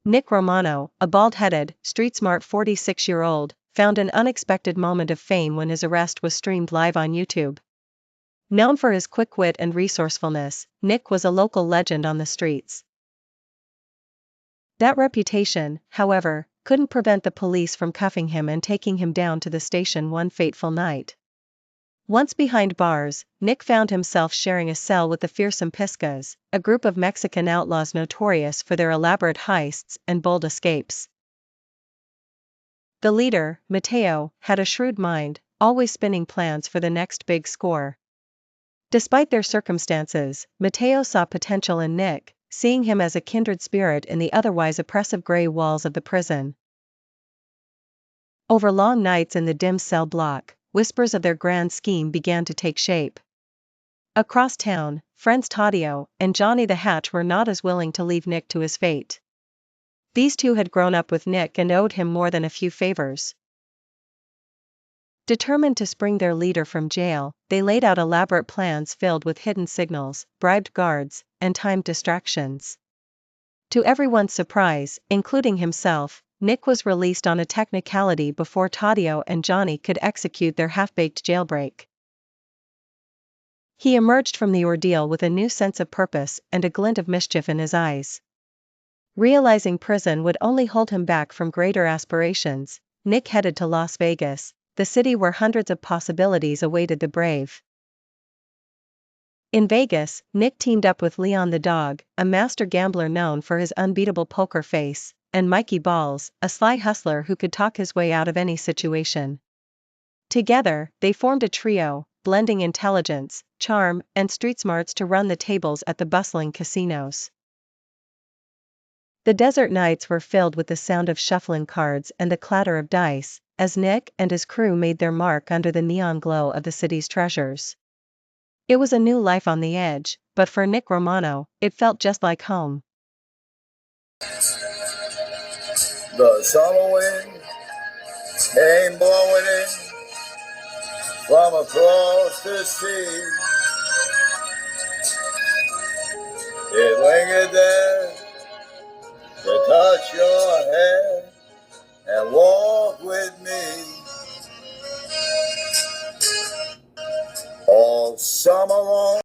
Nick Romano, a bald-headed, street-smart 46-year-old, found an unexpected moment of fame when his arrest was streamed live on YouTube. Known for his quick wit and resourcefulness, Nick was a local legend on the streets. That reputation, however, couldn't prevent the police from cuffing him and taking him down to the station one fateful night. Once behind bars, Nick found himself sharing a cell with the fearsome Picas, a group of Mexican outlaws notorious for their elaborate heists and bold escapes. The leader, Mateo, had a shrewd mind, always spinning plans for the next big score. Despite their circumstances, Mateo saw potential in Nick, seeing him as a kindred spirit in the otherwise oppressive gray walls of the prison. Over long nights in the dim cell block, whispers of their grand scheme began to take shape. Across town, friends Taddeo and Johnny the Hatch were not as willing to leave Nick to his fate. These two had grown up with Nick and owed him more than a few favors. Determined to spring their leader from jail, they laid out elaborate plans filled with hidden signals, bribed guards, and timed distractions. To everyone's surprise, including himself, Nick was released on a technicality before Taddeo and Johnny could execute their half-baked jailbreak. He emerged from the ordeal with a new sense of purpose and a glint of mischief in his eyes. Realizing prison would only hold him back from greater aspirations, Nick headed to Las Vegas, the city where hundreds of possibilities awaited the brave. In Vegas, Nick teamed up with Leon the Dog, a master gambler known for his unbeatable poker face, and Mikey Balls, a sly hustler who could talk his way out of any situation. Together, they formed a trio, blending intelligence, charm, and street smarts to run the tables at the bustling casinos. The desert nights were filled with the sound of shuffling cards and the clatter of dice, as Nick and his crew made their mark under the neon glow of the city's treasures. It was a new life on the edge, but for Nick Romano, it felt just like home. The summer wind came blowing in from across the sea. It lingered there to touch your hair and walk with me all summer